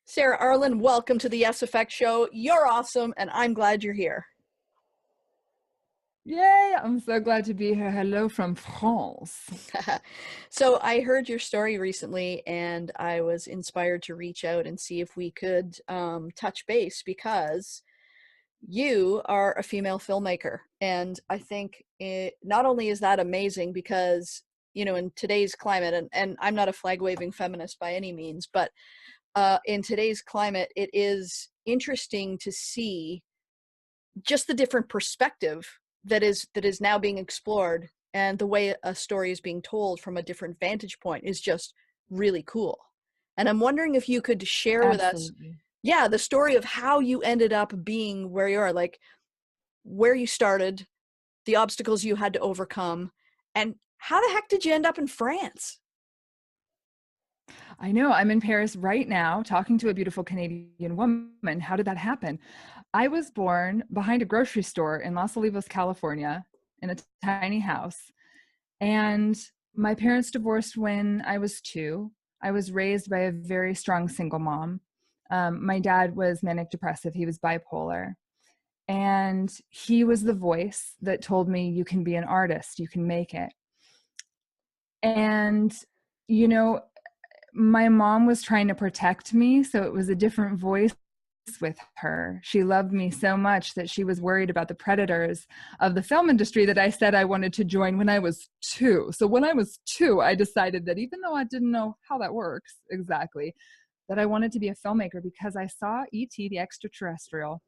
Sarah Arlen, welcome to the Yes Effect Show. You're awesome, and I'm glad you're here. Yay, I'm so glad to be here. Hello from France. So I heard your story recently, and I was inspired to reach out and see if we could touch base because you are a female filmmaker. And I think not only is that amazing because, in today's climate, and I'm not a flag-waving feminist by any means, but in today's climate, it is interesting to see just the different perspective that is now being explored, and the way a story is being told from a different vantage point is just really cool. And I'm wondering if you could share with us, Absolutely. yeah, the story of how you ended up being where you are, like where you started, the obstacles you had to overcome, and how the heck did you end up in France? I know I'm in Paris right now talking to a beautiful Canadian woman. How did that happen? I was born behind a grocery store in Los Olivos, California, in a tiny house. And my parents divorced when I was 2. I was raised by a very strong single mom. My dad was manic depressive. He was bipolar. And he was the voice that told me, you can be an artist, you can make it. And, you know, my mom was trying to protect me, so it was a different voice with her. She loved me so much that she was worried about the predators of the film industry that I said I wanted to join when I was 2. So when I was 2, I decided that even though I didn't know how that works exactly, that I wanted to be a filmmaker because I saw E.T. the Extraterrestrial.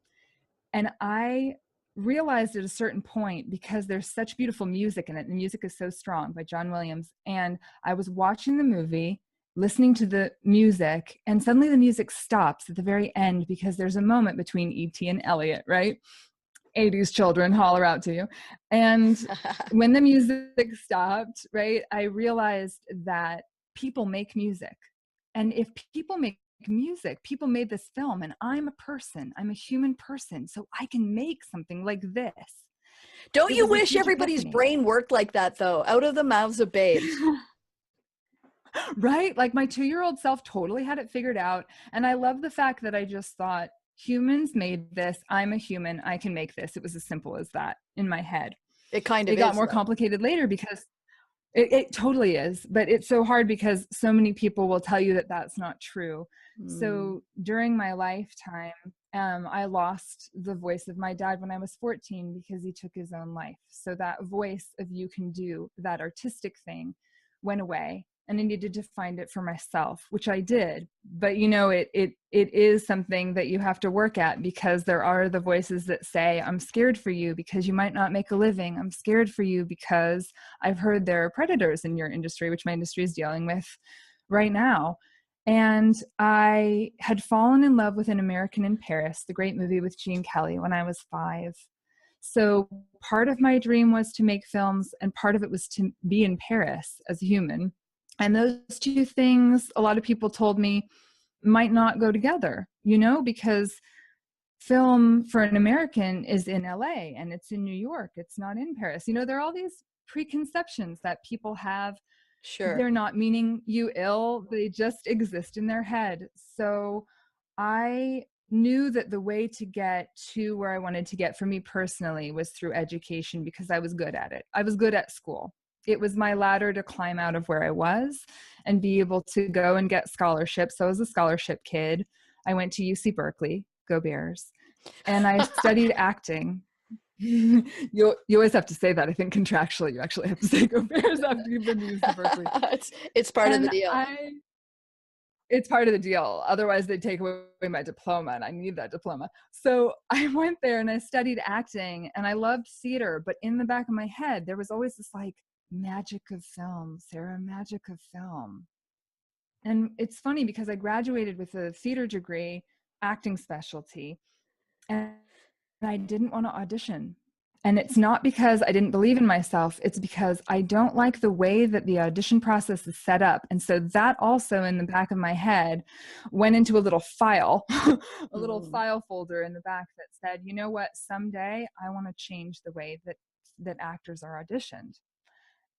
And I realized at a certain point, because there's such beautiful music in it, the music is so strong by John Williams, and I was watching the movie, listening to the music, and suddenly the music stops at the very end because there's a moment between E.T. and Elliot, right? 80s children holler out to you. And when the music stopped, right, I realized that people make music. And if people make music, people made this film, and I'm a person, I'm a human person, so I can make something like this. Don't It you was a wish huge everybody's epiphany. brain worked like that, though? Out of the mouths of babes. Right? Like my 2-year-old self totally had it figured out. And I love the fact that I just thought, humans made this. I'm a human. I can make this. It was as simple as that in my head. It kind It of got is, more though. complicated later because it totally is. But it's so hard because so many people will tell you that that's not true. Mm. So during my lifetime, I lost the voice of my dad when I was 14 because he took his own life. So that voice of you can do that artistic thing went away, and I needed to find it for myself, which I did. But it is something that you have to work at, because there are the voices that say, I'm scared for you because you might not make a living. I'm scared for you because I've heard there are predators in your industry, which my industry is dealing with right now. And I had fallen in love with An American in Paris, the great movie with Gene Kelly, when I was 5. So part of my dream was to make films, and part of it was to be in Paris as a human. And those two things, a lot of people told me, might not go together, because film for an American is in LA and it's in New York. It's not in Paris. There are all these preconceptions that people have. Sure. They're not meaning you ill, they just exist in their head. So I knew that the way to get to where I wanted to get for me personally was through education, because I was good at it. I was good at school. It was my ladder to climb out of where I was and be able to go and get scholarships. So I was a scholarship kid. I went to UC Berkeley, go Bears, and I studied acting. You always have to say that. I think contractually you actually have to say go Bears after you've been to UC Berkeley. It's part of the And deal. it's part of the deal. Otherwise they'd take away my diploma, and I need that diploma. So I went there and I studied acting, and I loved theater, but in the back of my head, there was always this like, magic of film, Sarah, magic of film. And it's funny because I graduated with a theater degree, acting specialty, and I didn't want to audition. And it's not because I didn't believe in myself. It's because I don't like the way that the audition process is set up. And so that also in the back of my head went into a little file, a little Mm. file folder in the back that said, you know what, someday I want to change the way that actors are auditioned.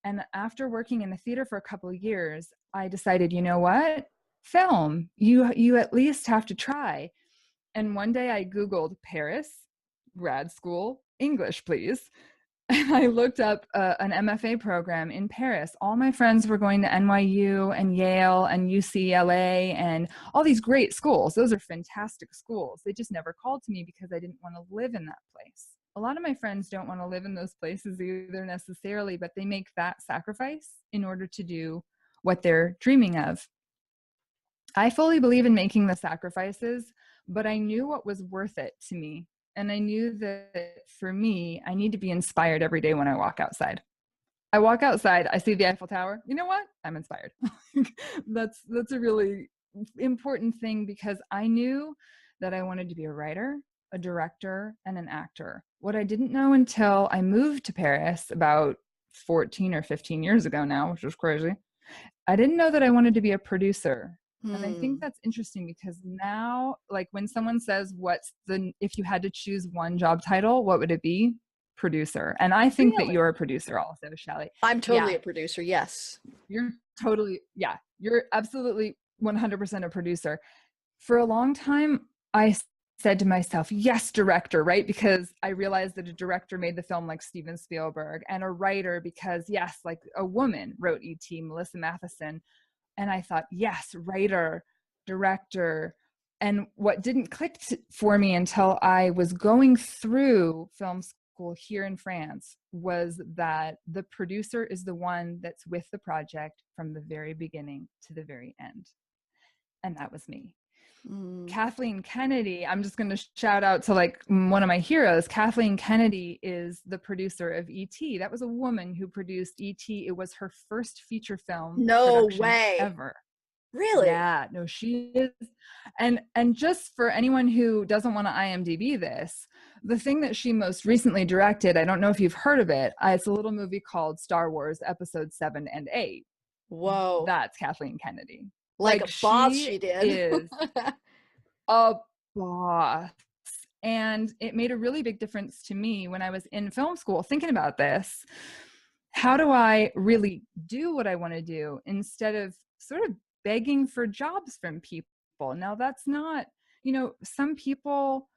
And after working in the theater for a couple of years, I decided, you know what, film. You at least have to try. And one day I Googled Paris, grad school, English, please. And I looked up an MFA program in Paris. All my friends were going to NYU and Yale and UCLA and all these great schools. Those are fantastic schools. They just never called to me because I didn't want to live in that place. A lot of my friends don't want to live in those places either necessarily, but they make that sacrifice in order to do what they're dreaming of. I fully believe in making the sacrifices, but I knew what was worth it to me. And I knew that for me, I need to be inspired every day when I walk outside. I walk outside, I see the Eiffel Tower. You know what? I'm inspired. That's a really important thing because I knew that I wanted to be a writer, a director, and an actor. What I didn't know until I moved to Paris about 14 or 15 years ago now, which was crazy, I didn't know that I wanted to be a producer. And I think that's interesting because now, like when someone says, if you had to choose one job title, what would it be? Producer. And I think that you're a producer also, Shelli. I'm totally a producer. Yes. You're absolutely 100% a producer. For a long time, I said to myself, yes, director, right? Because I realized that a director made the film like Steven Spielberg, and a writer because, yes, like a woman wrote E.T., Melissa Matheson. And I thought, yes, writer, director. And what didn't click for me until I was going through film school here in France was that the producer is the one that's with the project from the very beginning to the very end. And that was me. Kathleen Kennedy, I'm just going to shout out to like one of my heroes. Kathleen Kennedy is the producer of E.T. That was a woman who produced E.T. It was her first feature film production ever. Really? Yeah, no, she is. And just for anyone who doesn't want to IMDb this, the thing that she most recently directed, I don't know if you've heard of it. It's a little movie called Star Wars Episode 7 and 8. Whoa. That's Kathleen Kennedy. Like a boss she did. Is a boss. And it made a really big difference to me when I was in film school thinking about this. How do I really do what I want to do instead of sort of begging for jobs from people? Now, that's not, some people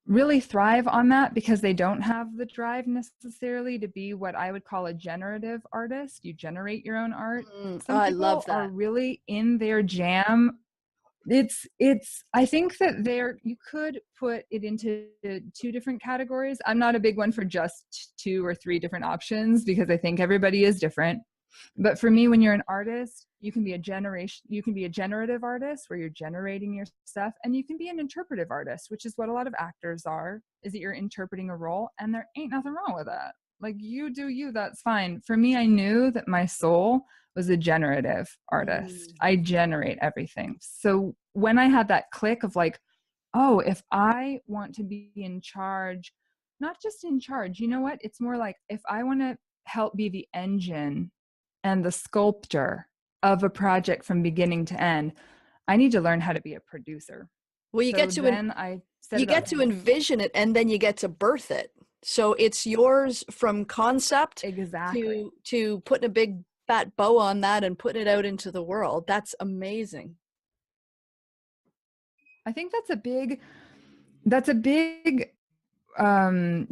really thrive on that because they don't have the drive necessarily to be what I would call a generative artist. You generate your own art. Some I people love that. are really in their jam. I think that you could put it into two different categories. I'm not a big one for just 2 or 3 different options because I think everybody is different. But for me, when you're an artist, you can be a generative artist where you're generating your stuff, and you can be an interpretive artist, which is what a lot of actors are, is that you're interpreting a role, and there ain't nothing wrong with that. Like, you do you, that's fine. For me, I knew that my soul was a generative artist. I generate everything. So when I had that click of like, oh, if I want to be in charge, not just in charge, you know what? It's more like if I want to help be the engine and the sculptor of a project from beginning to end, I need to learn how to be a producer. Well, you get to envision it, and then you get to birth it. So it's yours from concept to putting a big fat bow on that and putting it out into the world. That's amazing. I think that's a big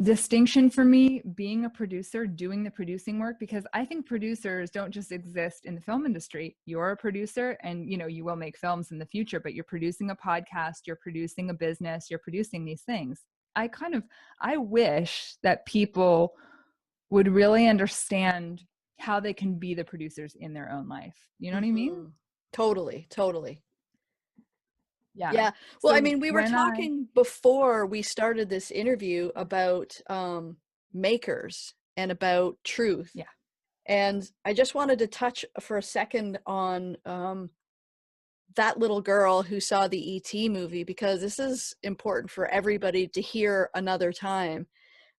distinction for me, being a producer, doing the producing work, because I think producers don't just exist in the film industry. You're a producer and you will make films in the future, but you're producing a podcast, you're producing a business, you're producing these things. I wish that people would really understand how they can be the producers in their own life. You know what I mean? Totally. Yeah. Well, so I mean, we were talking before we started this interview about makers and about truth. Yeah. And I just wanted to touch for a second on that little girl who saw the E.T. movie, because this is important for everybody to hear another time.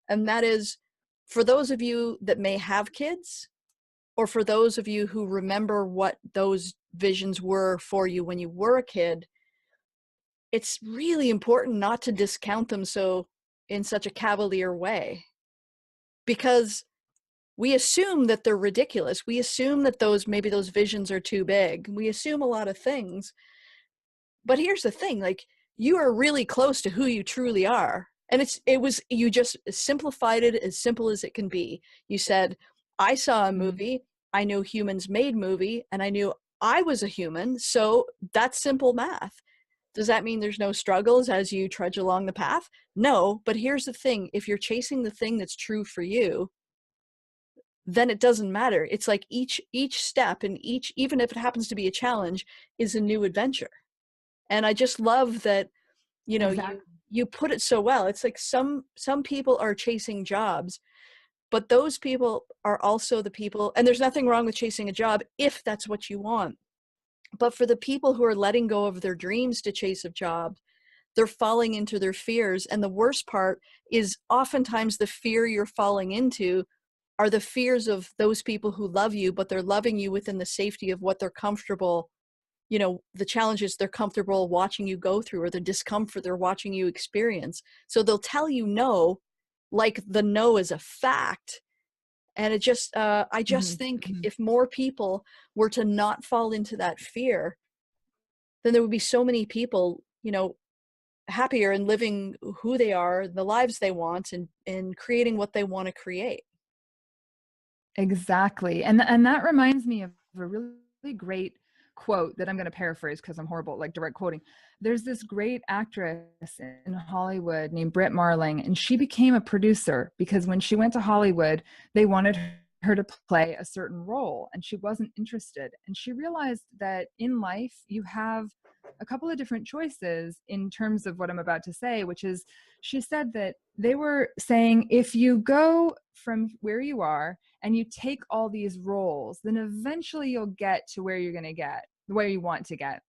And that is, for those of you that may have kids, or for those of you who remember what those visions were for you when you were a kid, it's really important not to discount them in such a cavalier way, because we assume that they're ridiculous. We assume that maybe those visions are too big. We assume a lot of things. But here's the thing, like, you are really close to who you truly are. And you just simplified it as simple as it can be. You said, I saw a movie, I knew humans made movie, and I knew I was a human. So that's simple math. Does that mean there's no struggles as you trudge along the path? No, but here's the thing. If you're chasing the thing that's true for you, then it doesn't matter. It's like each step and even if it happens to be a challenge, is a new adventure. And I just love that, you know, Exactly. you put it so well. It's like some people are chasing jobs, but those people are also the people, and there's nothing wrong with chasing a job if that's what you want. But for the people who are letting go of their dreams to chase a job, they're falling into their fears. And the worst part is oftentimes the fear you're falling into are the fears of those people who love you, but they're loving you within the safety of what they're comfortable, you know, the challenges they're comfortable watching you go through, or the discomfort they're watching you experience. So they'll tell you no, like the no is a fact. And it just, I just think if more people were to not fall into that fear, then there would be so many people, you know, happier and living who they are, the lives they want, and creating what they want to create. Exactly. And that reminds me of a really great quote that I'm going to paraphrase because I'm horrible at like direct quoting. There's this great actress in Hollywood named Brit Marling, and she became a producer because when she went to Hollywood, they wanted her to play a certain role and she wasn't interested. And she realized that in life, you have a couple of different choices in terms of what I'm about to say, which is she said that they were saying, if you go from where you are and you take all these roles, then eventually you'll get to where you're going to get, where you want to get.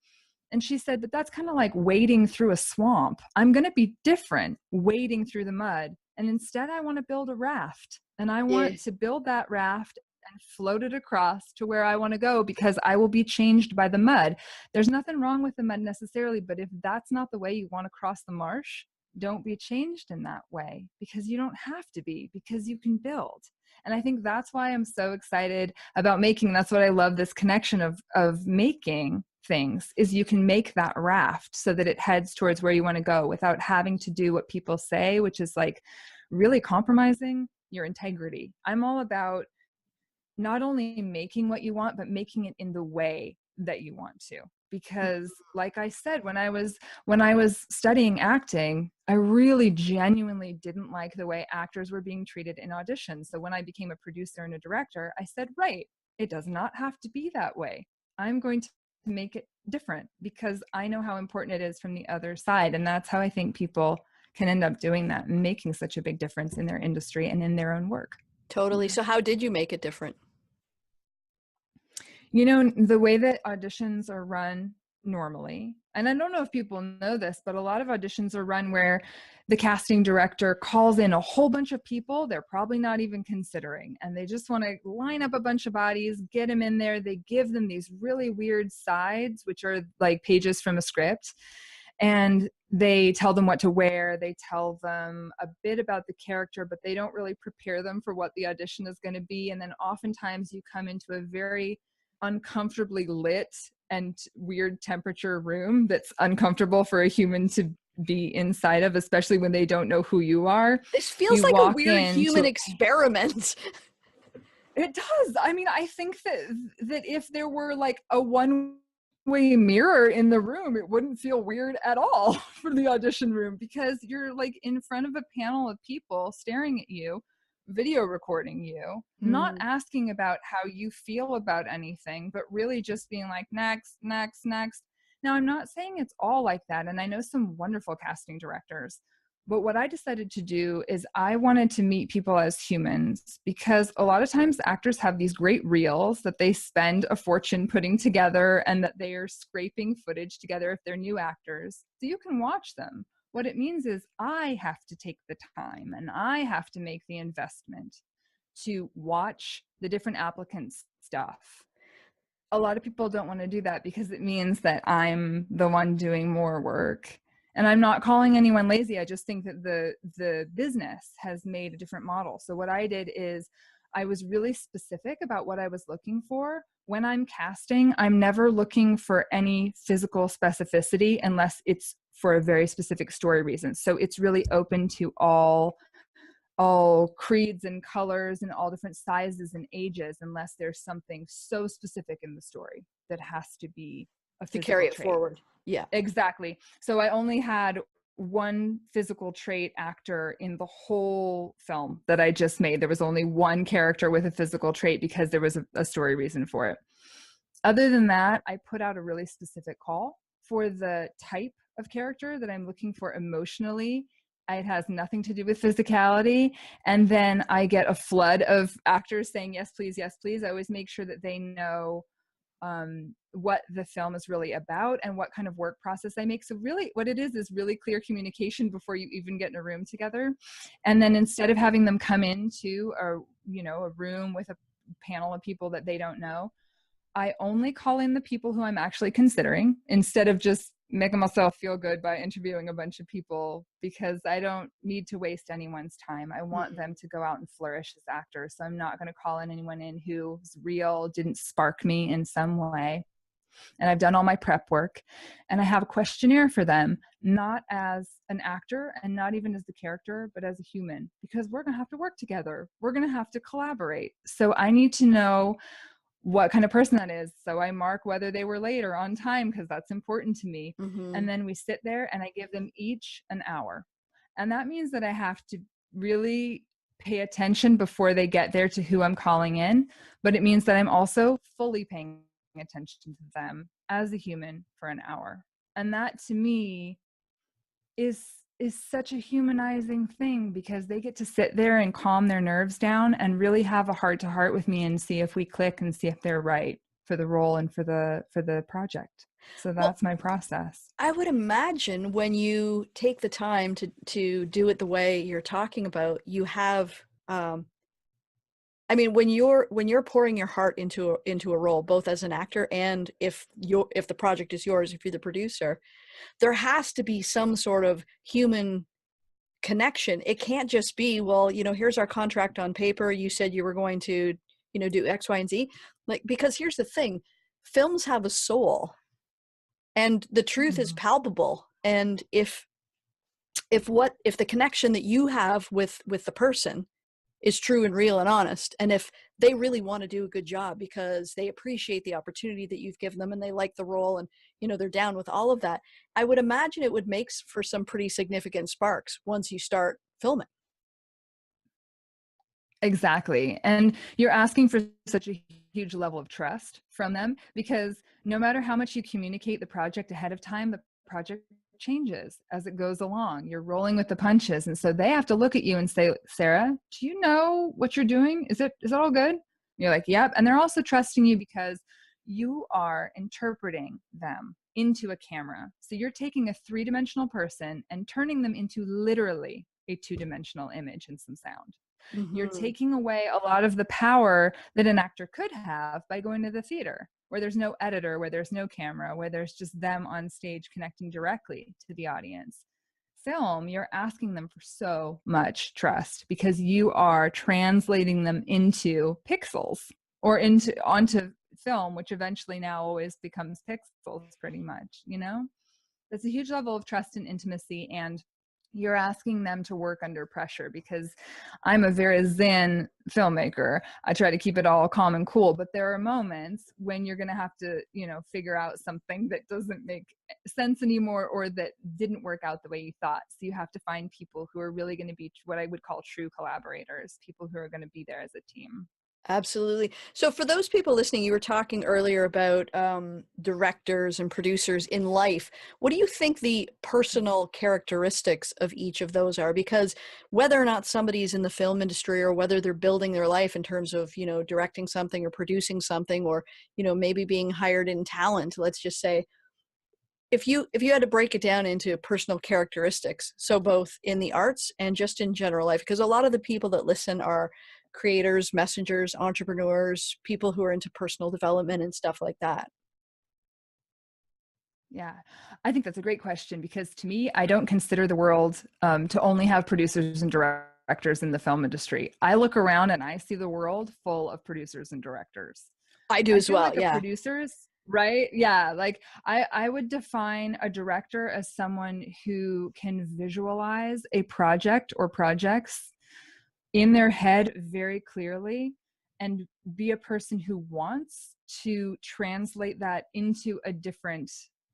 And she said, but that's kind of like wading through a swamp. I'm going to be different wading through the mud. And instead, I want to build a raft. And I want to build that raft and float it across to where I want to go because I will be changed by the mud. There's nothing wrong with the mud necessarily, but if that's not the way you want to cross the marsh, don't be changed in that way because you don't have to be, because you can build. And I think that's why I'm so excited about making. That's what I love, this connection of making things, is you can make that raft so that it heads towards where you want to go without having to do what people say, which is like really compromising your integrity. I'm all about not only making what you want, but making it in the way that you want to. Because like I said, when I was studying acting, I really genuinely didn't like the way actors were being treated in auditions. So when I became a producer and a director, I said, right, it does not have to be that way. I'm going to make it different because I know how important it is from the other side. And that's how I think people can end up doing that and making such a big difference in their industry and in their own work. Totally. So how did you make it different? You know, the way that auditions are run normally, and I don't know if people know this, but a lot of auditions are run where the casting director calls in a whole bunch of people they're probably not even considering, and they just want to line up a bunch of bodies, get them in there. They give them these really weird sides, which are like pages from a script, and they tell them what to wear. They tell them a bit about the character, but they don't really prepare them for what the audition is going to be. And then oftentimes you come into a very uncomfortably lit and weird temperature room that's uncomfortable for a human to be inside of, especially when they don't know who you are. This feels You like a walk weird human experiment. It does. I mean, I think that if there were like a one-way mirror in the room, it wouldn't feel weird at all for the audition room, because you're like in front of a panel of people staring at you, video recording you, not asking about how you feel about anything, but really just being like, next, next, next. Now, I'm not saying it's all like that, and I know some wonderful casting directors, but what I decided to do is I wanted to meet people as humans, because a lot of times actors have these great reels that they spend a fortune putting together and that they are scraping footage together if they're new actors. So you can watch them. What it means is I have to take the time and I have to make the investment to watch the different applicants' stuff. A lot of people don't want to do that because it means that I'm the one doing more work. And I'm not calling anyone lazy. I just think that the business has made a different model. So what I did is I was really specific about what I was looking for, when I'm casting, I'm never looking for any physical specificity unless it's for a very specific story reason. So it's really open to all creeds and colors and all different sizes and ages, unless there's something so specific in the story that has to be a To physical carry it trait. forward. Yeah. Exactly. So I only had one physical trait actor in the whole film that I just made. There was only one character with a physical trait because there was a story reason for it. Other than that, I put out a really specific call for the type of character that I'm looking for emotionally. It has nothing to do with physicality. And then I get a flood of actors saying, yes, please, yes, please. I always make sure that they know what the film is really about and what kind of work process I make. So really what it is really clear communication before you even get in a room together. And then instead of having them come into a room with a panel of people that they don't know, I only call in the people who I'm actually considering, instead of just making myself feel good by interviewing a bunch of people, because I don't need to waste anyone's time. I want them to go out and flourish as actors. So I'm not going to call in anyone in who's real, didn't spark me in some way. And I've done all my prep work, and I have a questionnaire for them, not as an actor and not even as the character, but as a human, because we're going to have to work together. We're going to have to collaborate. So I need to know what kind of person that is. So I mark whether they were late or on time, because that's important to me. And then we sit there and I give them each an hour. And that means that I have to really pay attention before they get there to who I'm calling in. But it means that I'm also fully paying attention to them as a human for an hour. And that to me is such a humanizing thing, because they get to sit there and calm their nerves down and really have a heart to heart with me and see if we click and see if they're right for the role and for the project. So that's my process. I would imagine when you take the time to do it the way you're talking about, you have I mean, when you're pouring your heart into a role, both as an actor and if the project is yours, if you're the producer, there has to be some sort of human connection. It can't just be, well, here's our contract on paper. You said you were going to, do X, Y, and Z. Like, because here's the thing, films have a soul, and the truth is palpable. And if the connection that you have with the person is true and real and honest, and if they really want to do a good job because they appreciate the opportunity that you've given them and they like the role and they're down with all of that, I would imagine it would make for some pretty significant sparks once you start filming. Exactly. And you're asking for such a huge level of trust from them, because no matter how much you communicate the project ahead of time, the project changes as it goes along. You're rolling with the punches. And so they have to look at you and say, Sarah, do you know what you're doing? Is it all good? And you're like, yep. And they're also trusting you because you are interpreting them into a camera. So you're taking a 3-dimensional person and turning them into literally a 2-dimensional image and some sound. You're taking away a lot of the power that an actor could have by going to the theater, where there's no editor, where there's no camera, where there's just them on stage connecting directly to the audience. Film, you're asking them for so much trust, because you are translating them into pixels or onto film, which eventually now always becomes pixels pretty much, That's a huge level of trust and intimacy, and you're asking them to work under pressure, because I'm a very zen filmmaker. I try to keep it all calm and cool, but there are moments when you're going to have to, figure out something that doesn't make sense anymore, or that didn't work out the way you thought. So you have to find people who are really going to be what I would call true collaborators, people who are going to be there as a team. Absolutely. So for those people listening, you were talking earlier about directors and producers in life. What do you think the personal characteristics of each of those are? Because whether or not somebody's in the film industry, or whether they're building their life in terms of, directing something or producing something, or, maybe being hired in talent, let's just say, if you had to break it down into personal characteristics, so both in the arts and just in general life, because a lot of the people that listen are creators, messengers, entrepreneurs, people who are into personal development and stuff like that. Yeah, I think that's a great question, because to me, I don't consider the world to only have producers and directors in the film industry. I look around and I see the world full of producers and directors. I do I as feel well. like a Yeah. producer's right. Yeah. Like I would define a director as someone who can visualize a project or projects in their head very clearly and be a person who wants to translate that into a different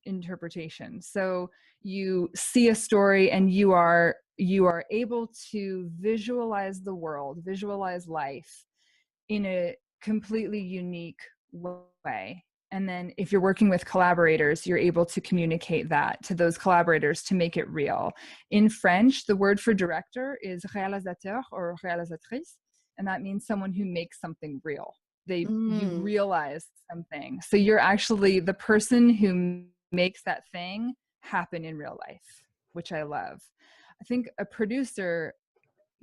interpretation. So you see a story and you are able to visualize the world, visualize life in a completely unique way. And then if you're working with collaborators, you're able to communicate that to those collaborators to make it real. In French, the word for director is réalisateur or réalisatrice, and that means someone who makes something real. You realize something. So you're actually the person who makes that thing happen in real life, which I love. I think a producer,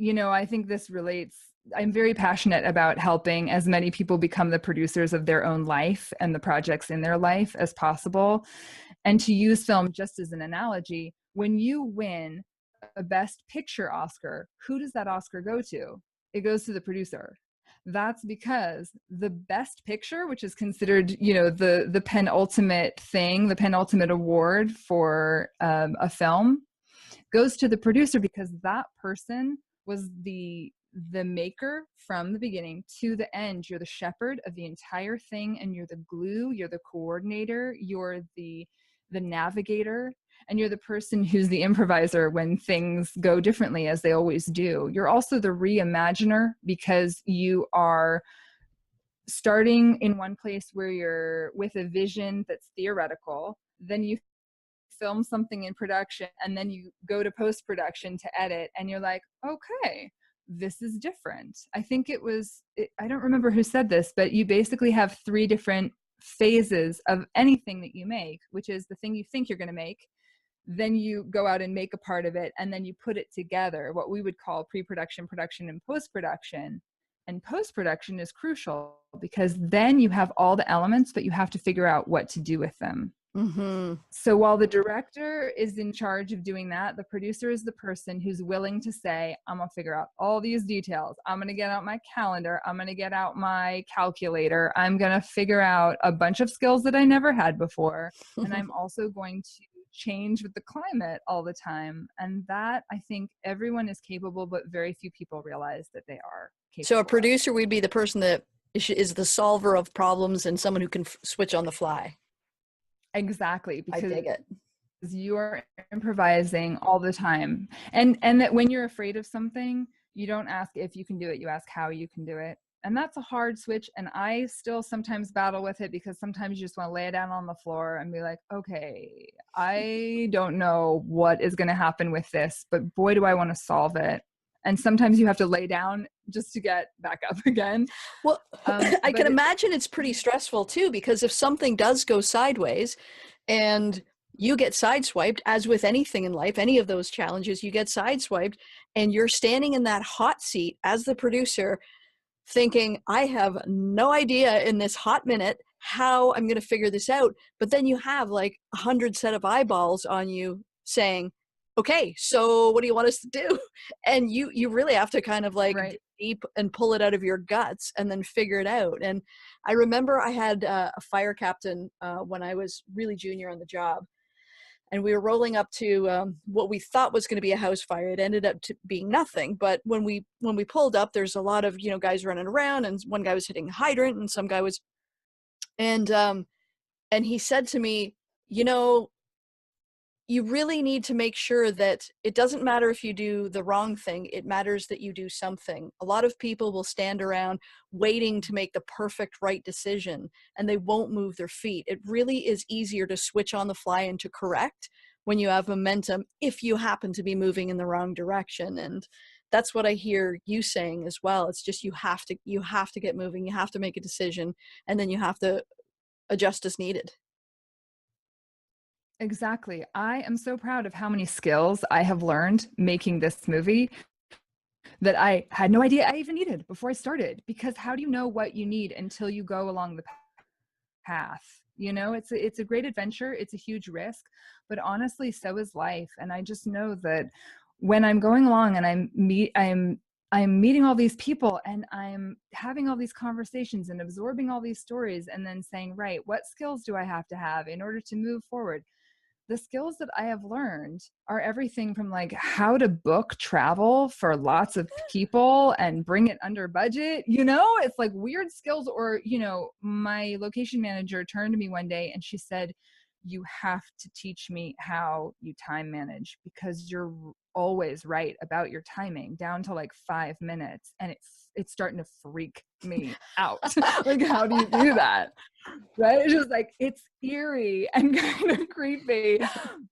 I think this relates. I'm very passionate about helping as many people become the producers of their own life and the projects in their life as possible. And to use film just as an analogy, when you win a Best Picture Oscar, who does that Oscar go to? It goes to the producer. That's because the Best Picture, which is considered, the penultimate thing, the penultimate award for a film, goes to the producer because that person was the maker from the beginning to the end. You're the shepherd of the entire thing, and you're the glue, you're the coordinator, you're the navigator, and you're the person who's the improviser when things go differently, as they always do. You're also the reimaginer because you are starting in one place where you're with a vision that's theoretical, then you film something in production, and then you go to post-production to edit, and you're like, okay, this is different. I think I don't remember who said this, but you basically have 3 different phases of anything that you make, which is the thing you think you're going to make, then you go out and make a part of it, and then you put it together, what we would call pre-production, production, and post-production. And post-production is crucial because then you have all the elements, but you have to figure out what to do with them. Mm-hmm. So while the director is in charge of doing that, the producer is the person who's willing to say, I'm going to figure out all these details. I'm going to get out my calendar. I'm going to get out my calculator. I'm going to figure out a bunch of skills that I never had before. And I'm also going to change with the climate all the time. And that, I think everyone is capable, but very few people realize that they are capable. So a producer would be the person that is the solver of problems and someone who can switch on the fly. Exactly, because I dig it. You're improvising all the time, and that when you're afraid of something, you don't ask if you can do it, you ask how you can do it. And that's a hard switch, and I still sometimes battle with it because sometimes you just want to lay it down on the floor and be like, okay, I don't know what is going to happen with this, but boy do I want to solve it. And sometimes you have to lay down just to get back up again. Well, I can imagine it's pretty stressful too, because if something does go sideways and you get sideswiped, as with anything in life, any of those challenges, you get sideswiped, and you're standing in that hot seat as the producer thinking, I have no idea in this hot minute how I'm going to figure this out. But then you have like 100 set of eyeballs on you saying, okay, so what do you want us to do? And you really have to kind of like dig deep and pull it out of your guts and then figure it out. And I remember I had a fire captain when I was really junior on the job, and we were rolling up to what we thought was going to be a house fire. It ended up being nothing. But when we pulled up, there's a lot of guys running around, and one guy was hitting a hydrant, and some guy was, and he said to me, you really need to make sure that it doesn't matter if you do the wrong thing. It matters that you do something. A lot of people will stand around waiting to make the perfect right decision, and they won't move their feet. It really is easier to switch on the fly and to correct when you have momentum if you happen to be moving in the wrong direction. And that's what I hear you saying as well. It's just you have to get moving. You have to make a decision, and then you have to adjust as needed. Exactly. I am so proud of how many skills I have learned making this movie that I had no idea I even needed before I started. Because how do you know what you need until you go along the path? It's a great adventure. It's a huge risk, but honestly, so is life. And I just know that when I'm going along and I'm I'm meeting all these people and I'm having all these conversations and absorbing all these stories and then saying, right, what skills do I have to have in order to move forward? The skills that I have learned are everything from like how to book travel for lots of people and bring it under budget. It's like weird skills. Or, my location manager turned to me one day and she said, you have to teach me how you time manage, because you're always right about your timing down to like 5 minutes. And it's starting to freak me out. Like, how do you do that? Right? It's just like, it's eerie and kind of creepy.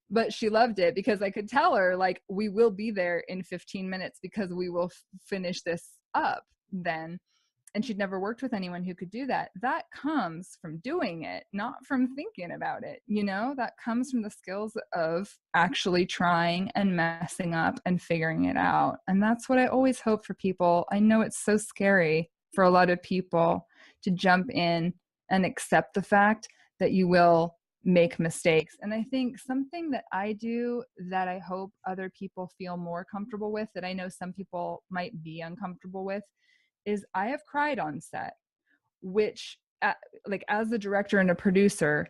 But she loved it because I could tell her, like, we will be there in 15 minutes because we will finish this up then. And she'd never worked with anyone who could do that. That comes from doing it, not from thinking about it. That comes from the skills of actually trying and messing up and figuring it out. And that's what I always hope for people. I know it's so scary for a lot of people to jump in and accept the fact that you will make mistakes. And I think something that I do that I hope other people feel more comfortable with, that I know some people might be uncomfortable with, is I have cried on set, which like as a director and a producer,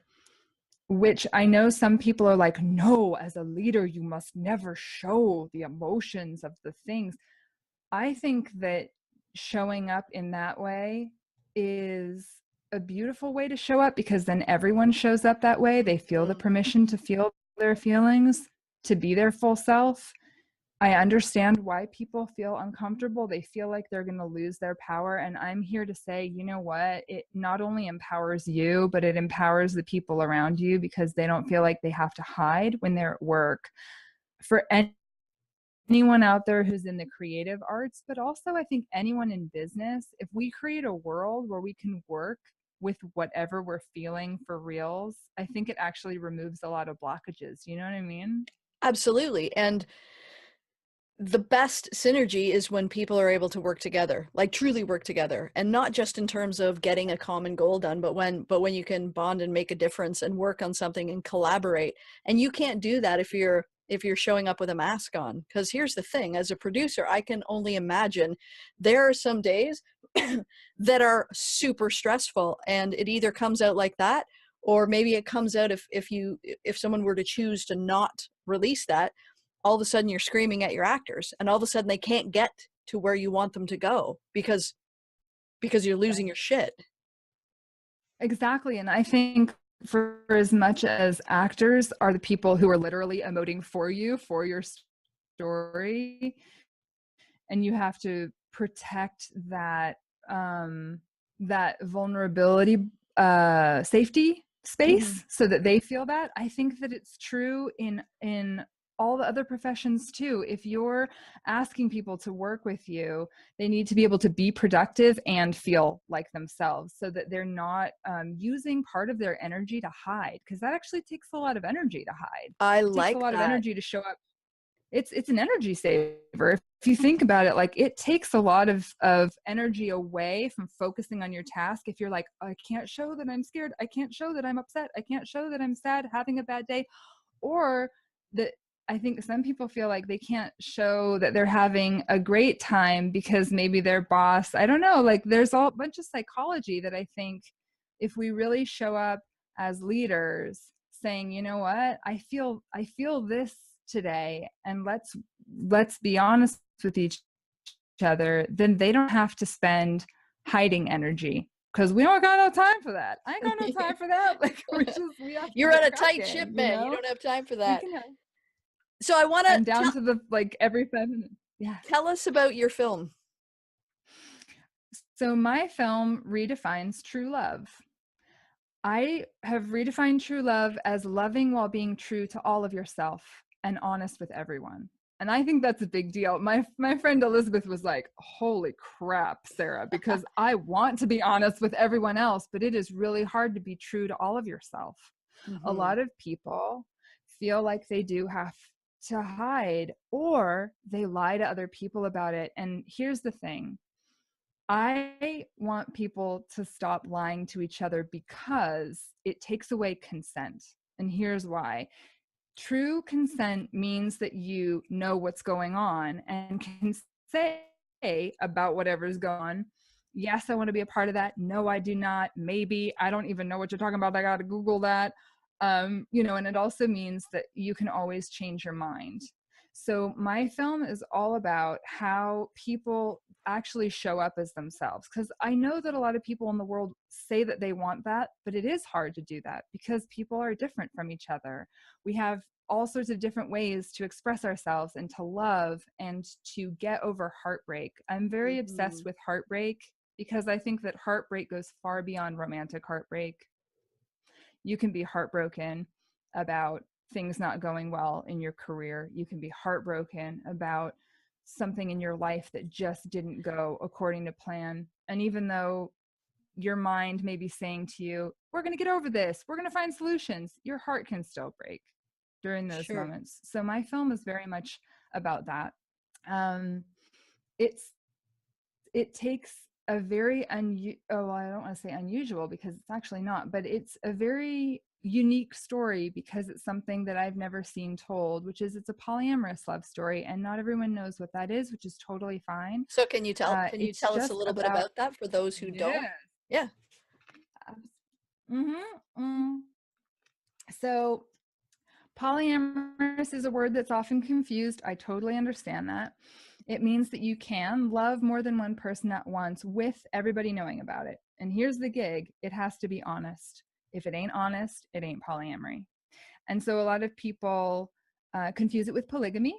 which I know some people are like, no, as a leader, you must never show the emotions of the things. I think that showing up in that way is a beautiful way to show up, because then everyone shows up that way. They feel the permission to feel their feelings, to be their full self. I understand why people feel uncomfortable. They feel like they're going to lose their power. And I'm here to say, you know what? It not only empowers you, but it empowers the people around you, because they don't feel like they have to hide when they're at work. For anyone out there who's in the creative arts, but also I think anyone in business, if we create a world where we can work with whatever we're feeling for reals, I think it actually removes a lot of blockages. You know what I mean? Absolutely. And the best synergy is when people are able to work together, like truly work together, and not just in terms of getting a common goal done, but when you can bond and make a difference and work on something and collaborate. And you can't do that if you're showing up with a mask on. Because here's the thing, as a producer, I can only imagine there are some days that are super stressful, and it either comes out like that, or maybe it comes out if someone were to choose to not release that, all of a sudden you're screaming at your actors, and all of a sudden they can't get to where you want them to go because you're losing your shit. Exactly. And I think for as much as actors are the people who are literally emoting for you, for your story, and you have to protect that that vulnerability, safety space, so that they feel that. I think that it's true in all the other professions too. If you're asking people to work with you, they need to be able to be productive and feel like themselves, so that they're not using part of their energy to hide, because that actually takes a lot of energy to hide. I It takes a like lot of that. energy to show up. It's an energy saver. If you think about it, like, it takes a lot of energy away from focusing on your task. If you're like, I can't show that I'm scared, I can't show that I'm upset, I can't show that I'm sad, having a bad day, or that, I think some people feel like they can't show that they're having a great time because maybe their boss, I don't know, like, there's a bunch of psychology that I think if we really show up as leaders saying, you know what, I feel this today, and let's be honest with each other, then they don't have to spend hiding energy, because we don't got no time for that. I ain't got no time for that. Like, we have to You're on get a tight ship, cracking, man. You don't have time for we that. can have, So I want I'm to down to the, like, every 5 minutes. Yeah. tell us about your film. So my film redefines true love. I have redefined true love as loving while being true to all of yourself and honest with everyone. And I think that's a big deal. My friend Elizabeth was like, holy crap, Sarah, because I want to be honest with everyone else, but it is really hard to be true to all of yourself. A lot of people feel like they do have to hide, or they lie to other people about it. And here's the thing. I want people to stop lying to each other, because it takes away consent. And here's why. True consent means that you know what's going on and can say about whatever's going on. Yes, I want to be a part of that. No, I do not. Maybe. I don't even know what you're talking about. I got to Google that. And it also means that you can always change your mind. So my film is all about how people actually show up as themselves. Because I know that a lot of people in the world say that they want that, but it is hard to do that because people are different from each other. We have all sorts of different ways to express ourselves and to love and to get over heartbreak. I'm very obsessed with heartbreak because I think that heartbreak goes far beyond romantic heartbreak. You can be heartbroken about things not going well in your career. You can be heartbroken about something in your life that just didn't go according to plan. And even though your mind may be saying to you, we're going to get over this, we're going to find solutions, your heart can still break during those moments. So my film is very much about that. It takes a very I don't want to say unusual because it's actually not, but it's a very unique story because it's something that I've never seen told, which is it's a polyamorous love story, and not everyone knows what that is, which is totally fine. So can you tell us a little bit about that for those who don't? Yeah. So polyamorous is a word that's often confused. I totally understand that. It means that you can love more than one person at once with everybody knowing about it. And here's the gig. It has to be honest. If it ain't honest, it ain't polyamory. And so a lot of people confuse it with polygamy,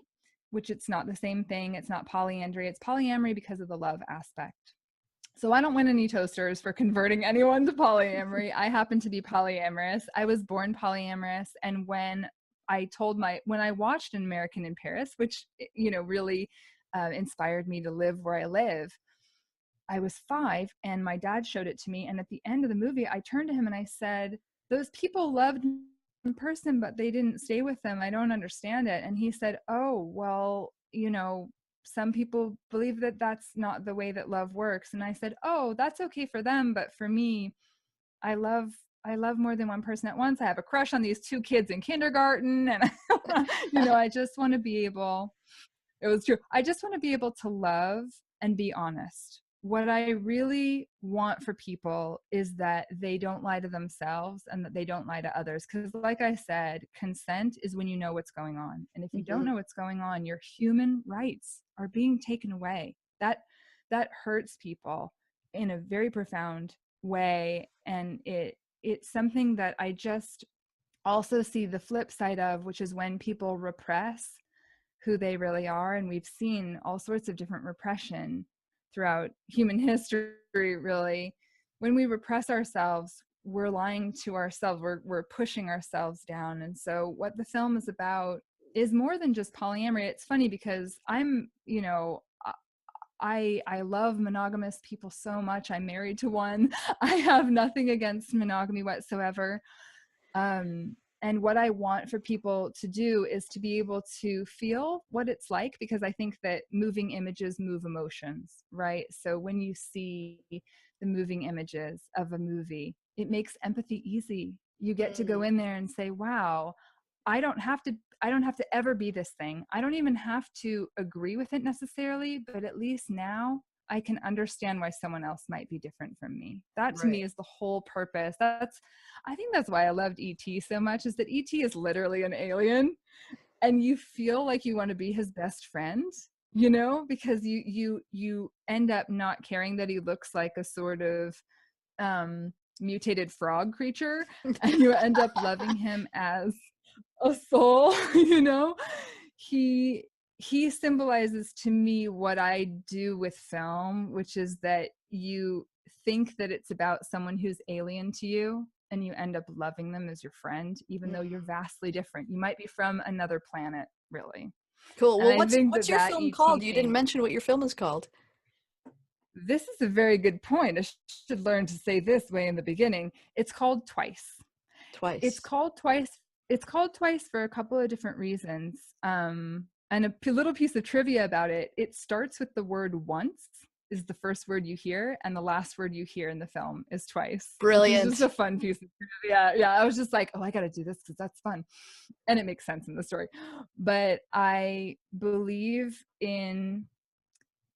which it's not the same thing. It's not polyandry. It's polyamory because of the love aspect. So I don't win any toasters for converting anyone to polyamory. I happen to be polyamorous. I was born polyamorous. And when I watched An American in Paris, which, really inspired me to live where I live, I was 5 and my dad showed it to me. And at the end of the movie, I turned to him and I said, those people loved one person, but they didn't stay with them. I don't understand it. And he said, oh, well, some people believe that that's not the way that love works. And I said, oh, that's okay for them. But for me, I love more than one person at once. I have a crush on these 2 kids in kindergarten. And, I just want to be able, it was true. I just want to be able to love and be honest. What I really want for people is that they don't lie to themselves and that they don't lie to others. Because like I said, consent is when you know what's going on. And if you don't know what's going on, your human rights are being taken away. That hurts people in a very profound way. And it's something that I just also see the flip side of, which is when people repress who they really are. And we've seen all sorts of different repression throughout human history, really. When we repress ourselves, we're lying to ourselves, we're pushing ourselves down. And so what the film is about is more than just polyamory. It's funny because I love monogamous people so much. I'm married to one. I have nothing against monogamy whatsoever. And what I want for people to do is to be able to feel what it's like, because I think that moving images move emotions, right? So when you see the moving images of a movie, it makes empathy easy. You get to go in there and say, wow, I don't have to ever be this thing. I don't even have to agree with it necessarily, but at least now I can understand why someone else might be different from me. That to me is the whole purpose. I think that's why I loved E.T. so much, is that E.T. is literally an alien and you feel like you want to be his best friend, because you end up not caring that he looks like a sort of mutated frog creature, and you end up loving him as a soul. He symbolizes to me what I do with film, which is that you think that it's about someone who's alien to you and you end up loving them as your friend, even though you're vastly different. You might be from another planet, really. Cool. Well, what's your film called? You didn't mention what your film is called. This is a very good point. I should learn to say this way in the beginning. It's called Twice. It's called Twice for a couple of different reasons. And a little piece of trivia about it, it starts with the word once is the first word you hear, and the last word you hear in the film is twice. Brilliant. It's just a fun piece of trivia. Yeah, I was just like, oh, I got to do this because that's fun. And it makes sense in the story. But I believe in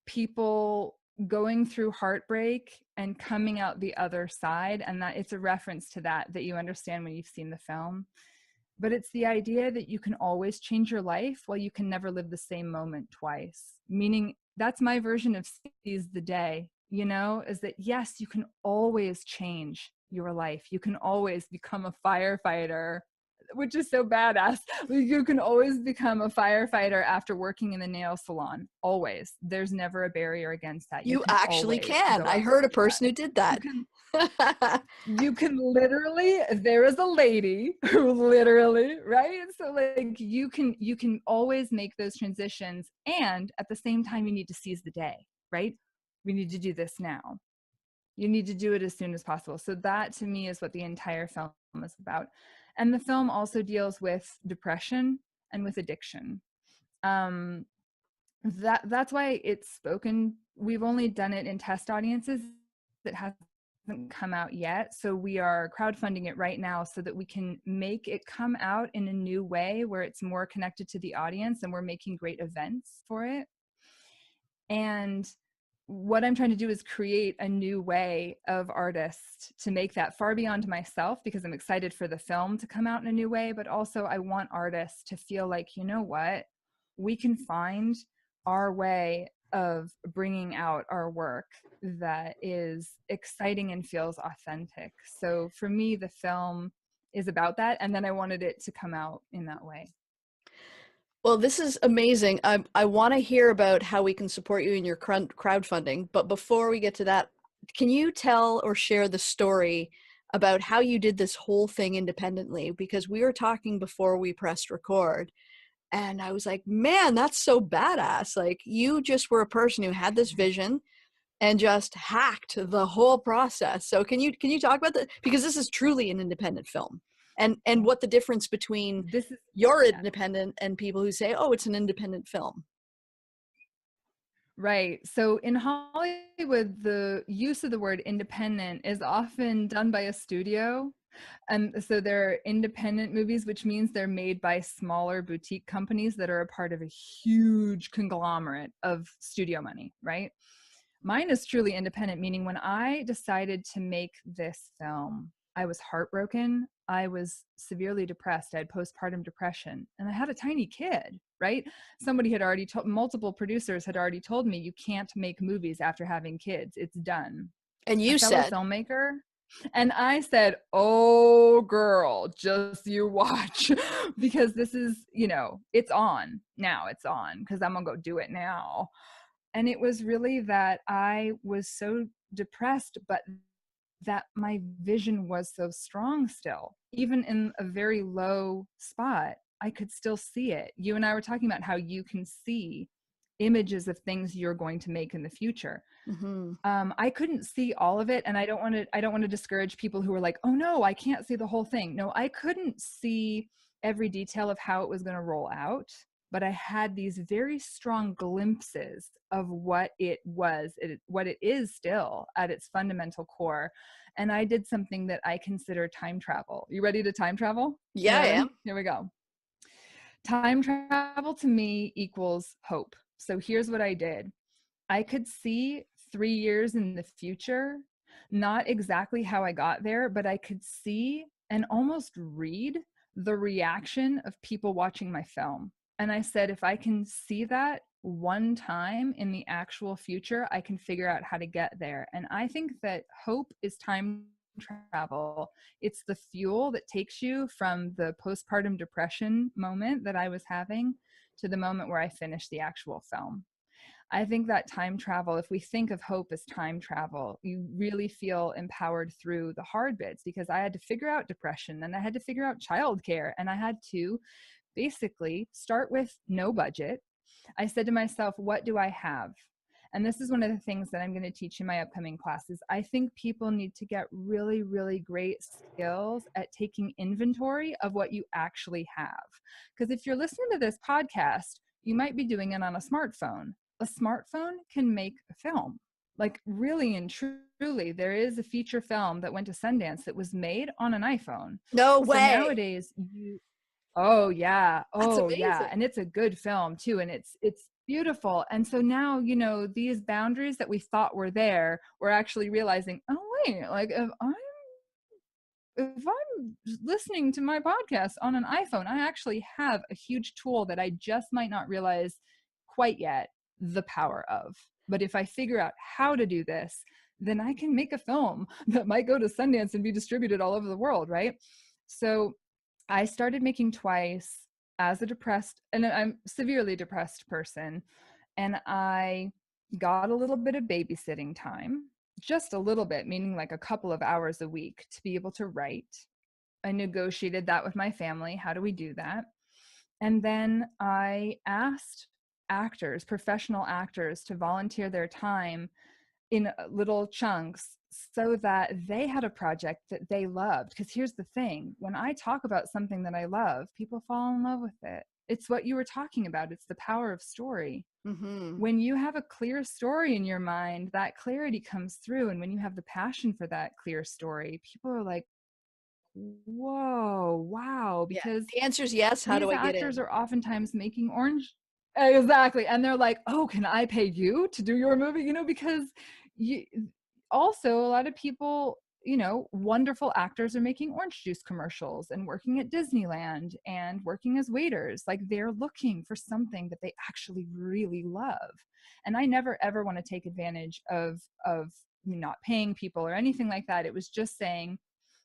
people going through heartbreak and coming out the other side, and that it's a reference to that you understand when you've seen the film. But it's the idea that you can always change your life while you can never live the same moment twice. Meaning, that's my version of seize the day, you know, is that yes, you can always change your life. You can always become a firefighter, which is so badass. You can always become a firefighter after working in the nail salon. Always. There's never a barrier against that. You You can actually always can. go I out heard a and do person that. who did that. You can literally, there is a lady who literally, right? So like you can always make those transitions, and at the same time you need to seize the day, right? We need to do this now. You need to do it as soon as possible. So that to me is what the entire film is about. And the film also deals with depression and with addiction. That's why it's spoken. We've only done it in test audiences. It hasn't come out yet. So we are crowdfunding it right now so that we can make it come out in a new way where it's more connected to the audience, and we're making great events for it. And what I'm trying to do is create a new way of artists to make that far beyond myself, because I'm excited for the film to come out in a new way. But also I want artists to feel like, you know what, we can find our way of bringing out our work that is exciting and feels authentic. So for me, the film is about that. And then I wanted it to come out in that way. Well, this is amazing. I want to hear about how we can support you in your crowdfunding. But before we get to that, can you tell or share the story about how you did this whole thing independently? Because we were talking before we pressed record, and I was like, man, that's so badass. Like, you just were a person who had this vision and just hacked the whole process. So can you talk about that? Because this is truly an independent film. And what the difference between This is you're independent and people who say, oh, it's an independent film. right. So in Hollywood, the use of the word independent is often done by a studio. And so they're independent movies, which means they're made by smaller boutique companies that are a part of a huge conglomerate of studio money, right? Mine is truly independent, meaning when I decided to make this film, I was heartbroken. I was severely depressed. I had postpartum depression, and I had a tiny kid, right? Somebody had already told, multiple producers had already told me, you can't make movies after having kids. It's done. And A you fellow said, filmmaker. And I said, oh, girl, just you watch, because this is, you know, it's on now. It's on because I'm going to go do it now. And it was really that I was so depressed, but that my vision was so strong still. Even in a very low spot, I could still see it. You and I were talking about how you can see images of things you're going to make in the future. mm-hmm. I couldn't see all of it, and I don't want to discourage people who are like, oh no, I can't see the whole thing. No, I couldn't see every detail of how it was going to roll out, but I had these very strong glimpses of what it was, what it is still at its fundamental core. And I did something that I consider time travel. You ready to time travel? Yeah, I am. Here we go. Time travel to me equals hope. So here's what I did. I could see 3 years in the future, not exactly how I got there, but I could see and almost read the reaction of people watching my film. And I said, if I can see that one time in the actual future, I can figure out how to get there. And I think that hope is time travel. It's the fuel that takes you from the postpartum depression moment that I was having to the moment where I finished the actual film. I think that time travel, if we think of hope as time travel, you really feel empowered through the hard bits, because I had to figure out depression, and I had to figure out childcare, and I had to basically start with no budget. I said to myself, what do I have? And this is one of the things that I'm going to teach in my upcoming classes. I think people need to get really, really great skills at taking inventory of what you actually have. Because if you're listening to this podcast, you might be doing it on a smartphone. A smartphone can make a film. Like, really and truly, there is a feature film that went to Sundance that was made on an iPhone. No way. So nowadays, oh yeah, That's oh yeah, amazing. and it's a good film too, and it's Beautiful. And so now, you know, these boundaries that we thought were there, we're actually realizing, oh wait, like if I'm listening to my podcast on an iPhone, I actually have a huge tool that I just might not realize quite yet the power of. But if I figure out how to do this, then I can make a film that might go to Sundance and be distributed all over the world, right? So I started making Twice as a depressed, and I'm severely depressed person. And I got a little bit of babysitting time, just a little bit, meaning like a couple of hours a week to be able to write. I negotiated that with my family. How do we do that? And then I asked actors, professional actors, to volunteer their time in little chunks so that they had a project that they loved. Because here's the thing, when I talk about something that I love, people fall in love with it. It's what you were talking about. It's the power of story. Mm-hmm. When you have a clear story in your mind, that clarity comes through. And when you have the passion for that clear story, people are like, whoa, wow, Yeah. because The answer is yes. How these do I get actors in? are oftentimes making orange. Exactly. And they're like, oh, can I pay you to do your movie? You know, because you also, a lot of people, you know, wonderful actors are making orange juice commercials and working at Disneyland and working as waiters. Like, they're looking for something that they actually really love. And I never ever want to take advantage of not paying people or anything like that. It was just saying,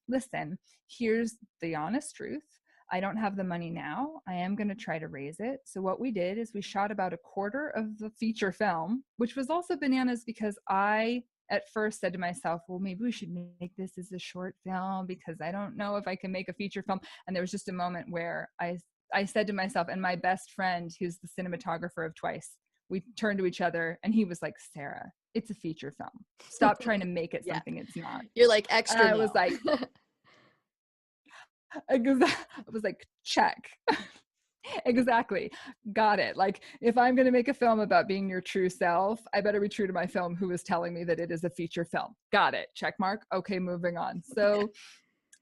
listen, here's the honest truth. I don't have the money now. I am going to try to raise it. So what we did is we shot about a quarter of the feature film, which was also bananas because I at first said to myself, well, maybe we should make this as a short film because I don't know if I can make a feature film. And there was just a moment where I said to myself, and my best friend, who's the cinematographer of Twice, we turned to each other and he was like, Sarah, it's a feature film. Stop trying to make it Yeah. something it's not. You're like And extra I was now. like, I was like, check. Exactly. Got it. Like, if I'm going to make a film about being your true self, I better be true to my film who is telling me that it is a feature film. Got it. Check mark. Okay, moving on. So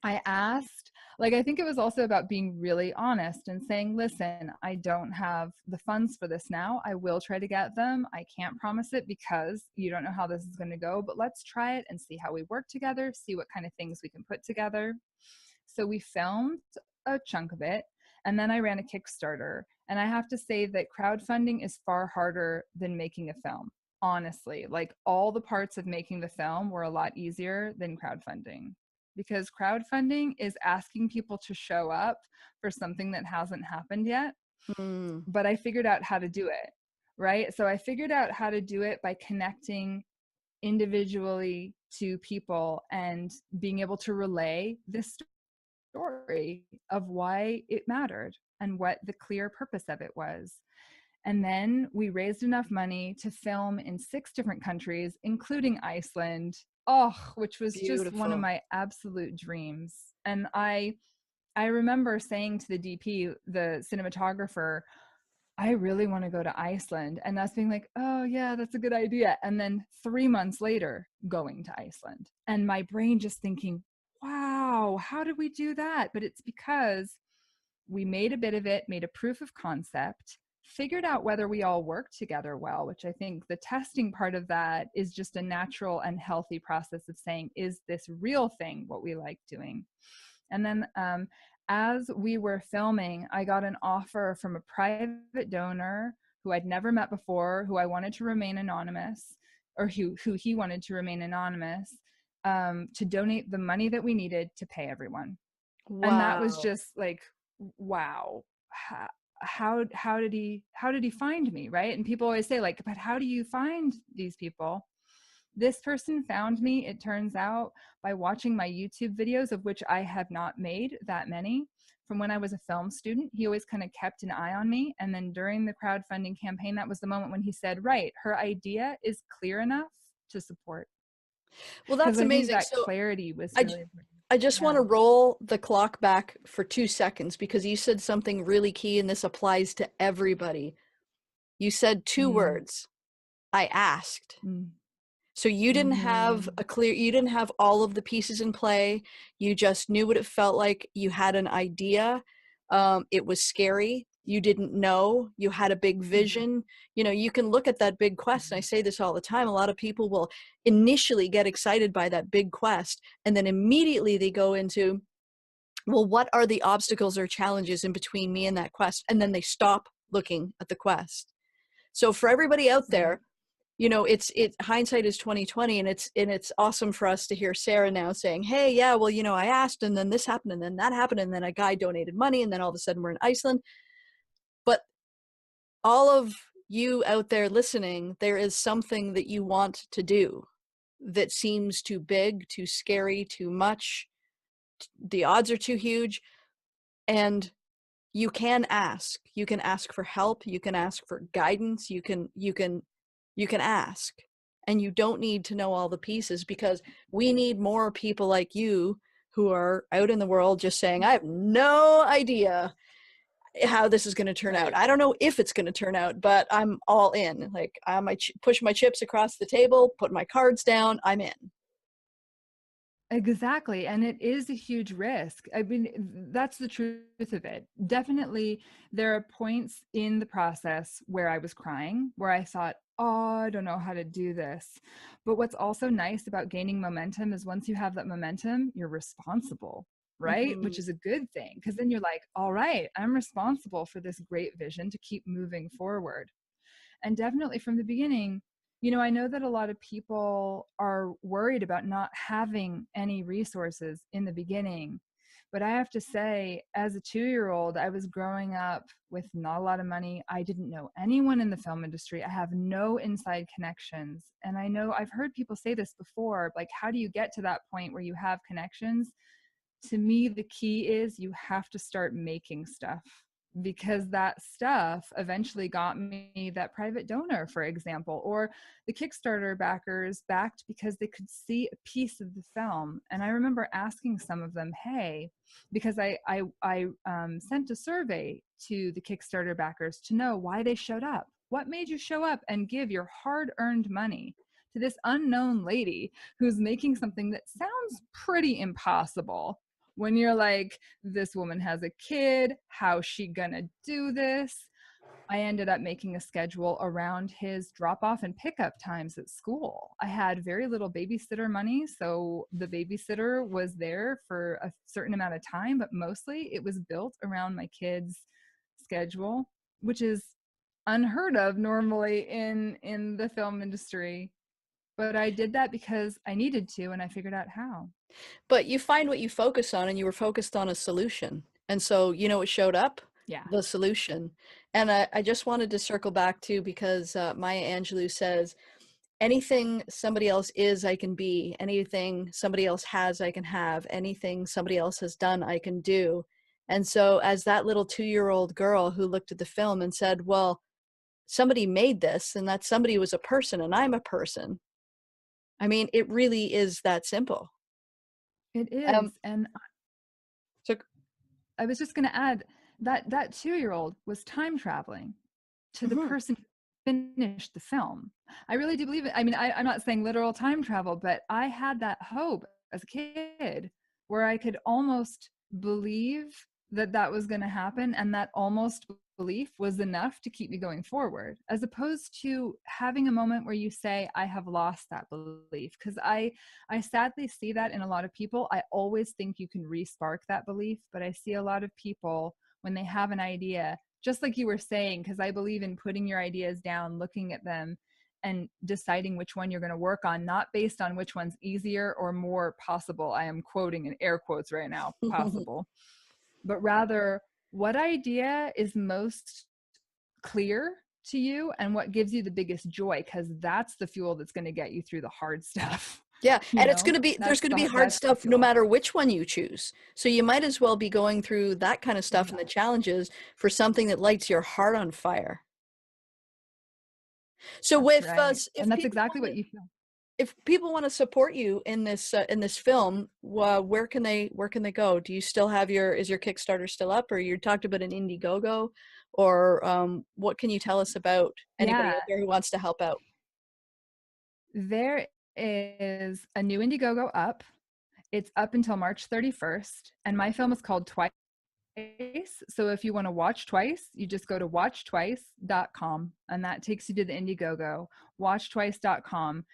I asked, like, I think it was also about being really honest and saying, listen, I don't have the funds for this now. I will try to get them. I can't promise it because you don't know how this is going to go, but let's try it and see how we work together, see what kind of things we can put together. So we filmed a chunk of it, and then I ran a Kickstarter. And I have to say that crowdfunding is far harder than making a film. Honestly, like, all the parts of making the film were a lot easier than crowdfunding, because crowdfunding is asking people to show up for something that hasn't happened yet. Mm. But I figured out how to do it, right? So I figured out how to do it by connecting individually to people and being able to relay this story of why it mattered and what the clear purpose of it was. And then we raised enough money to film in 6 different countries, including Iceland. Oh, which was just one of Beautiful. my absolute dreams. And I remember saying to the DP, the cinematographer, I really want to go to Iceland. And us being like, oh yeah, that's a good idea. And then 3 months later, going to Iceland. And my brain just thinking, wow, how did we do that? But it's because we made a bit of it, made a proof of concept, figured out whether we all work together well, which I think the testing part of that is just a natural and healthy process of saying, is this real thing what we like doing? And then as we were filming, I got an offer from a private donor who I'd never met before, who I wanted to remain anonymous, or who he wanted to remain anonymous, to donate the money that we needed to pay everyone. And that was Wow. just like, wow. How did he find me, right? And people always say, like, but how do you find these people? This person found me, it turns out, by watching my YouTube videos, of which I have not made that many, from when I was a film student. He always kind of kept an eye on me. And then during the crowdfunding campaign, that was the moment when he said, right, her idea is clear enough to support. Well, Because that's I think amazing. that So clarity was I, really important. I just want Yeah. to roll the clock back for 2 seconds because you said something really key and this applies to everybody. You said 2 Mm, words. I asked. mm, So you didn't have mm-hmm. you didn't have all of the pieces in play. You just knew what it felt like. You had an idea. It was scary. you didn't know, you had a big vision. You know, you can look at that big quest, and I say this all the time, a lot of people will initially get excited by that big quest, and then immediately they go into, well, what are the obstacles or challenges in between me and that quest? And then they stop looking at the quest. So for everybody out Right. there, you know, it's hindsight is 2020, and it's awesome for us to hear Sarah now saying, hey, yeah, well, you know, I asked, and then this happened, and then that happened, and then a guy donated money, and then all of a sudden we're in Iceland. But all of you out there listening, there is something that you want to do that seems too big, too scary, too much. The odds are too huge. And you can ask. You can ask for help. You can ask for guidance. You can ask. And you don't need to know all the pieces, because we need more people like you who are out in the world just saying, I have no idea how this is going to turn out. I don't know if it's going to turn out, but I'm all in. Like, I might push my chips across the table, put my cards down, I'm in. Exactly. And it is a huge risk. I mean, that's the truth of it. Definitely, there are points in the process where I was crying, where I thought, oh, I don't know how to do this. But what's also nice about gaining momentum is once you have that momentum, you're responsible, right? Mm-hmm. Which is a good thing, because then you're like, all right, I'm responsible for this great vision to keep moving forward. And definitely from the beginning, you know, I know that a lot of people are worried about not having any resources in the beginning. But I have to say, as a 2-year-old, I was growing up with not a lot of money. I didn't know anyone in the film industry. I have no inside connections. And I know I've heard people say this before, like, how do you get to that point where you have connections? To me, the key is you have to start making stuff, because that stuff eventually got me that private donor, for example, or the Kickstarter backers backed because they could see a piece of the film. And I remember asking some of them, hey, because I sent a survey to the Kickstarter backers to know why they showed up. What made you show up and give your hard-earned money to this unknown lady who's making something that sounds pretty impossible? When you're like, this woman has a kid, how's she gonna do this? I ended up making a schedule around his drop off and pickup times at school. I had very little babysitter money, so the babysitter was there for a certain amount of time, but mostly it was built around my kids' schedule, which is unheard of normally in the film industry. But I did that because I needed to, and I figured out how. But you find what you focus on, and you were focused on a solution. And so, you know, it showed up, Yeah. the solution. And I just wanted to circle back to, because Maya Angelou says, anything somebody else is, I can be. Anything somebody else has, I can have. Anything somebody else has done, I can do. And so, as that little 2-year-old girl who looked at the film and said, well, somebody made this, and that somebody was a person, and I'm a person. I mean, it really is that simple. It Um, is. And so, I was just going to add that that 2-year-old was time traveling to the mhm. person who finished the film. I really do believe it. I mean, I'm not saying literal time travel, but I had that hope as a kid where I could almost believe that that was going to happen, and that almost belief was enough to keep me going forward, as opposed to having a moment where you say, I have lost that belief. Because I sadly see that in a lot of people. I always think you can re-spark that belief, but I see a lot of people when they have an idea, just like you were saying, because I believe in putting your ideas down, looking at them, and deciding which one you're going to work on, not based on which one's easier or more possible. I am quoting in air quotes right now, possible, but rather what idea is most clear to you and what gives you the biggest joy, because that's the fuel that's going to get you through the hard stuff. Yeah, You and it's know, going to be, there's going to be hard that's the stuff no fuel. matter which one you choose. So you might as well be going through that kind of stuff and the challenges for something that lights your heart on fire. So That's with right. if And that's people exactly want what to, you feel. if people want to support you in this film, where can they go? Do you still have your, is your Kickstarter still up, or you talked about an IndieGoGo, or what can you tell us about anybody Yeah, out there who wants to help out? there is a new Indiegogo up. It's up until March 31st, and my film is called Twice So if you want to watch twice, you just go to watchtwice.com, and that takes you to the IndieGoGo, watchtwice.com.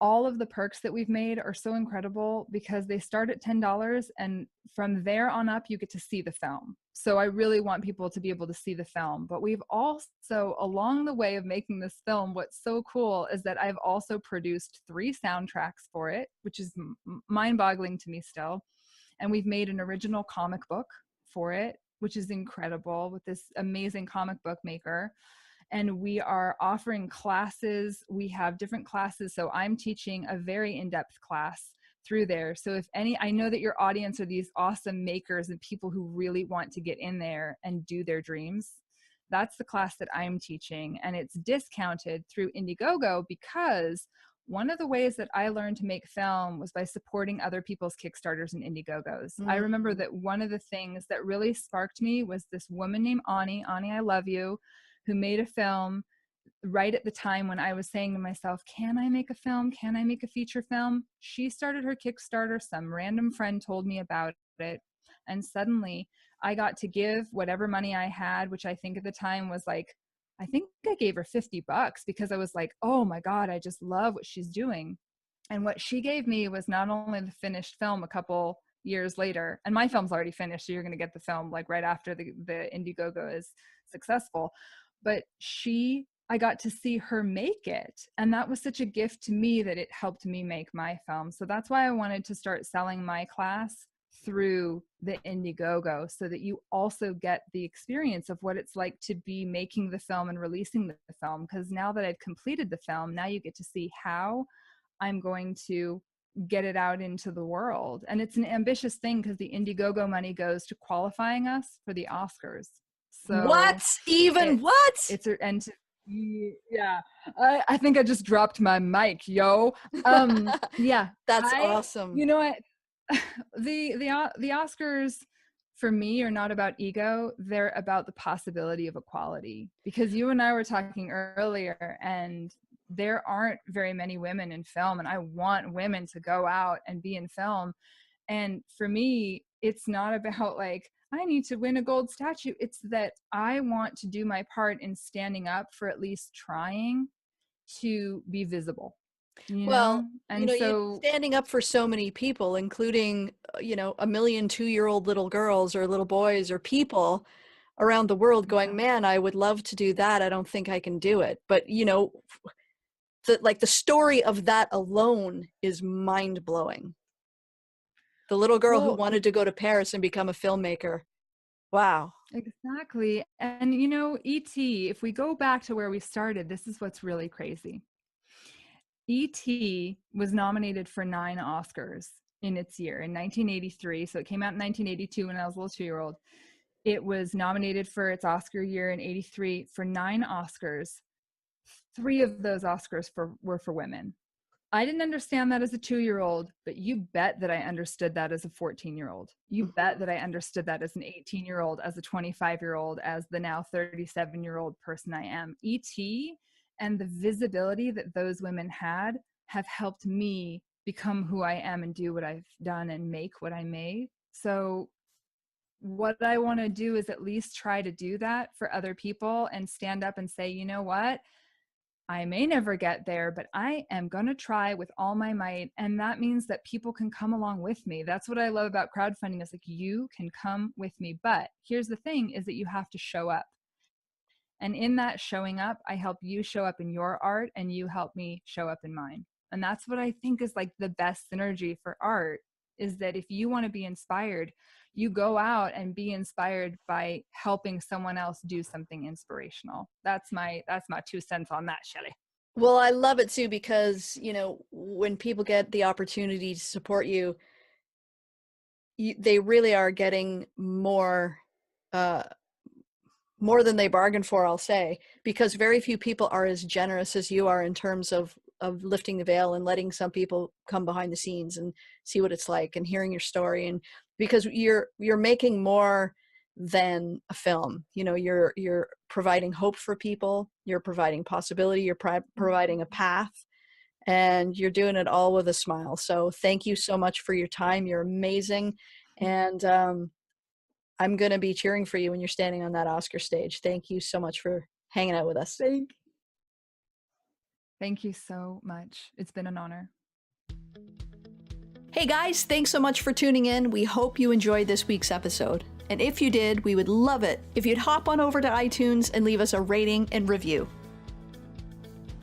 All of the perks that we've made are so incredible because they start at $10, and from there on up, you get to see the film. So I really want people to be able to see the film. But we've also, along the way of making this film, what's so cool is that I've also produced 3 soundtracks for it, which is mind-boggling to me still. And we've made an original comic book for it, which is incredible, with this amazing comic book maker. And we are offering classes. We have different classes. So I'm teaching a very in-depth class through there. So if any, I know that your audience are these awesome makers and people who really want to get in there and do their dreams. That's the class that I'm teaching, and it's discounted through IndieGoGo because one of the ways that I learned to make film was by supporting other people's Kickstarters and IndieGoGos. I remember that one of the things that really sparked me was this woman named Ani, I love you, who made a film right at the time when I was saying to myself, can I make a film? Can I make a feature film? She started her Kickstarter. Some random friend told me about it. And suddenly I got to give whatever money I had, which I think at the time was like, I think I gave her $50 because I was like, oh my God, I just love what she's doing. And what she gave me was not only the finished film a couple years later, and my film's already finished, so you're going to get the film like right after the IndieGoGo is successful, but I got to see her make it. And that was such a gift to me that it helped me make my film. So that's why I wanted to start selling my class through the IndieGoGo, so that you also get the experience of what it's like to be making the film and releasing the film. Because now that I've completed the film, now you get to see how I'm going to get it out into the world. And it's an ambitious thing because the IndieGoGo money goes to qualifying us for the Oscars. So it's and yeah, I think I just dropped my mic, yo. Yeah, That's awesome. You know what? The Oscars for me are not about ego. They're about the possibility of equality, because you and I were talking earlier, and there aren't very many women in film, and I want women to go out and be in film. And for me, it's not about like, I need to win a gold statue. It's that I want to do my part in standing up for at least trying to be visible. Well, And you're so standing up for so many people, including, 1,000,000 2-year-old little girls or little boys or people around the world going, man, I would love to do that. I don't think I can do it. But, the story of that alone is mind blowing. The little girl who wanted to go to Paris and become a filmmaker. Wow. Exactly. And E.T., if we go back to where we started, this is what's really crazy. E.T. was nominated for 9 Oscars in its year in 1983. So it came out in 1982 when I was a little 2-year-old. It was nominated for its Oscar year in 83 for 9 Oscars. 3 of those Oscars were for women. I didn't understand that as a 2-year-old, but you bet that I understood that as a 14-year-old. You bet that I understood that as an 18-year-old, as a 25-year-old, as the now 37-year-old person I am. E.T. and the visibility that those women had have helped me become who I am and do what I've done and make what I made. So what I want to do is at least try to do that for other people and stand up and say, you know what? I may never get there, but I am going to try with all my might. And that means that people can come along with me. That's what I love about crowdfunding, is like, you can come with me. But here's the thing, is that you have to show up. And in that showing up, I help you show up in your art, and you help me show up in mine. And that's what I think is like the best synergy for art, is that if you want to be inspired, you go out and be inspired by helping someone else do something inspirational. That's my 2 cents on that, Shelli. Well, I love it too, because, when people get the opportunity to support you, they really are getting more than they bargained for, I'll say, because very few people are as generous as you are in terms of lifting the veil and letting some people come behind the scenes and see what it's like and hearing your story. And because you're making more than a film, you're providing hope for people, you're providing possibility, you're providing a path, and you're doing it all with a smile. So thank you so much for your time. You're amazing. And I'm going to be cheering for you when you're standing on that Oscar stage. Thank you so much for hanging out with us. Thank you so much. It's been an honor. Hey guys, thanks so much for tuning in. We hope you enjoyed this week's episode. And if you did, we would love it if you'd hop on over to iTunes and leave us a rating and review.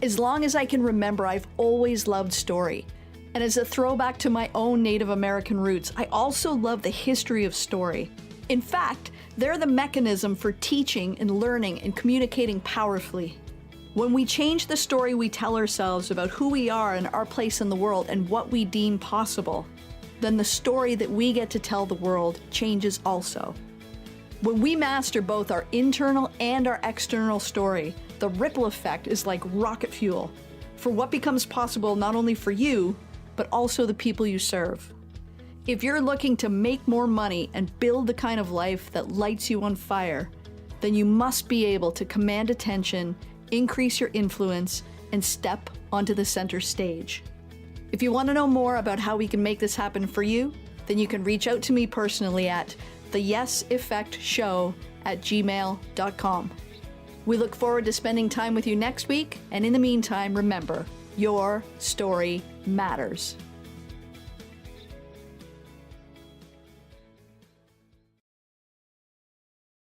As long as I can remember, I've always loved story. And as a throwback to my own Native American roots, I also love the history of story. In fact, they're the mechanism for teaching and learning and communicating powerfully. When we change the story we tell ourselves about who we are and our place in the world and what we deem possible, then the story that we get to tell the world changes also. When we master both our internal and our external story, the ripple effect is like rocket fuel for what becomes possible not only for you, but also the people you serve. If you're looking to make more money and build the kind of life that lights you on fire, then you must be able to command attention, increase your influence, and step onto the center stage. If you want to know more about how we can make this happen for you, then you can reach out to me personally at theyeseffectshow@gmail.com. We look forward to spending time with you next week, and in the meantime, remember, your story matters.